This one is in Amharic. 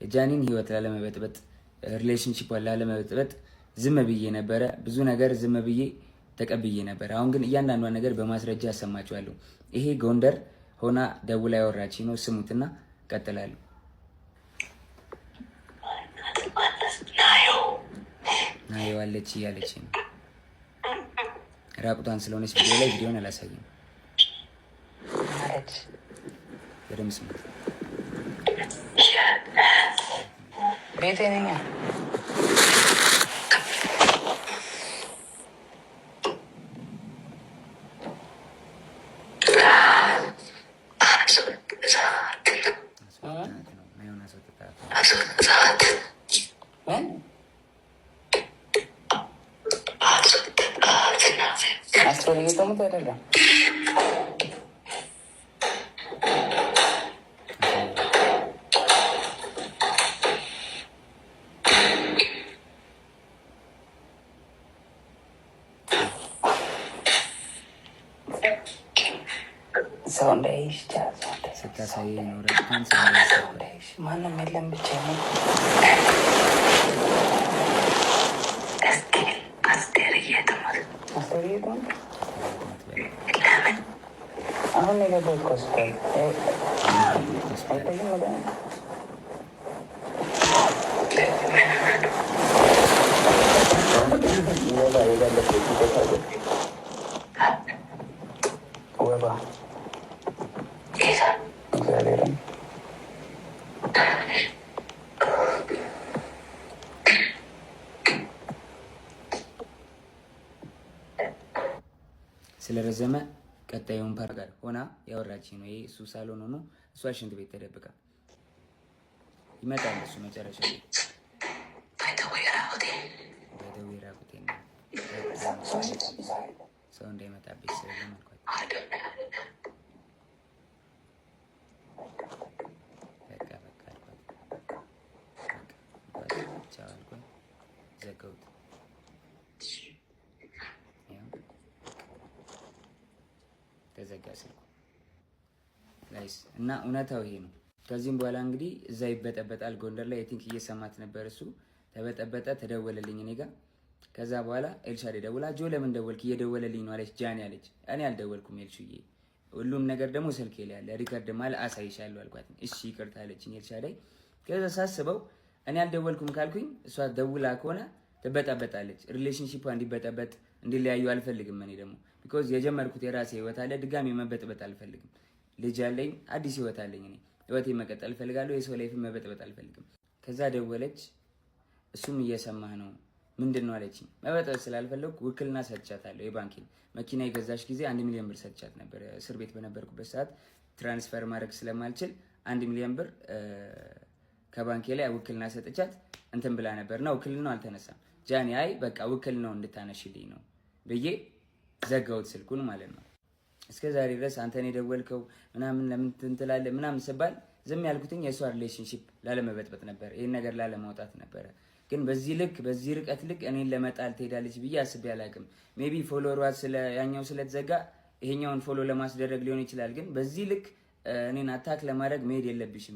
ጃኒን ህይወት ላለመበጥበጥ ሪሌሽንሺፕ ላለመበጥበጥ ዝም ብዬ ነበረ። ብዙ ነገር ዝም ብዬ ተቀብዬ ነበር። አሁን ግን እያንዳንዷን ነገር በማስረጃ ያሰማችኋለሁ። ይሄ ጎንደር ሆና ደውላ ያወራች ነው። ስሙትና ቀጥላለሁ። ናየው አለች እያለች ነው። ራቁቷን ስለሆነች ቪዲዮ ላይ ቪዲዮን አላሳይም። በደምብ ስሙት። ቤቴ ነኝ ስታሳይ ኖረን ማንም የለም ብቻ ነው። አሁን የገባሁት ሆስፒታል ወባ ስለረዘመ ቀጣዩን ፓራግራፍ ሆና ያወራች ነው። ይሄ እሱ ሳሎን ሆኖ እሷ ሽንት ቤት ተደብቃ ይመጣል። እሱ መጨረሻ ላይ ሰው እንዳይመጣብኝ ስለማልኳት ዘጋሁት። ተዘጋ ስልኩ ጋይስ። እና እውነታው ይሄ ነው። ከዚህም በኋላ እንግዲህ እዛ ይበጠበጣል። ጎንደር ላይ ቲንክ እየሰማት ነበር። እሱ ተበጠበጠ፣ ተደወለልኝ እኔ ጋር። ከዛ በኋላ ኤልሻዴ ደውላ ጆ ለምን ደወልክ? እየደወለልኝ ነው አለች። ጃኒ አለች። እኔ አልደወልኩም ኤልሹዬ፣ ሁሉም ነገር ደግሞ ስልኬ ላይ ያለ ሪከርድ ማለት አሳይሻለሁ አልኳት። እሺ ይቅርታ አለችኝ ኤልሻዴ። ከዛ ሳስበው እኔ አልደወልኩም ካልኩኝ እሷ ደውላ ከሆነ ትበጠበጣለች። ሪሌሽንሺፑ እንዲበጠበጥ እንዲለያዩ አልፈልግም። እኔ ደግሞ ቢኮዝ የጀመርኩት የራሴ ህይወት አለ፣ ድጋሚ መበጥበጥ አልፈልግም። ልጅ አለኝ፣ አዲስ ህይወት አለኝ። እኔ ህይወቴ መቀጠል እፈልጋለሁ። የሰው ላይፍ መበጥበጥ አልፈልግም። ከዛ ደወለች። እሱም እየሰማህ ነው ምንድን ነው አለችኝ። መበጥበጥ ስላልፈለግኩ ውክልና ሰጥቻታለሁ። የባንኬን መኪና የገዛች ጊዜ 1 ሚሊዮን ብር ሰጥቻት ነበር። እስር ቤት በነበርኩበት ሰዓት ትራንስፈር ማድረግ ስለማልችል 1 ሚሊዮን ብር ከባንኬ ላይ ውክልና ሰጥቻት እንትን ብላ ነበር። ነው ውክልናው አልተነሳም። ጃኒ አይ በቃ ውክልናው እንድታነሽልኝ ነው ብዬ ዘጋሁት ስልኩን ማለት ነው። እስከ ዛሬ ድረስ አንተን የደወልከው ምናምን ለምን ትንትላለህ ምናምን ስባል ዝም ያልኩትኝ የእሷ ሪሌሽንሺፕ ላለመበጥበጥ ነበር፣ ይሄን ነገር ላለማውጣት ነበረ። ግን በዚህ ልክ በዚህ ርቀት ልክ እኔን ለመጣል ትሄዳለች ብዬ አስቤ አላውቅም። ሜቢ ፎሎወሯ ስለ ያኛው ስለተዘጋ ይሄኛውን ፎሎ ለማስደረግ ሊሆን ይችላል። ግን በዚህ ልክ እኔን አታክ ለማድረግ መሄድ የለብሽም።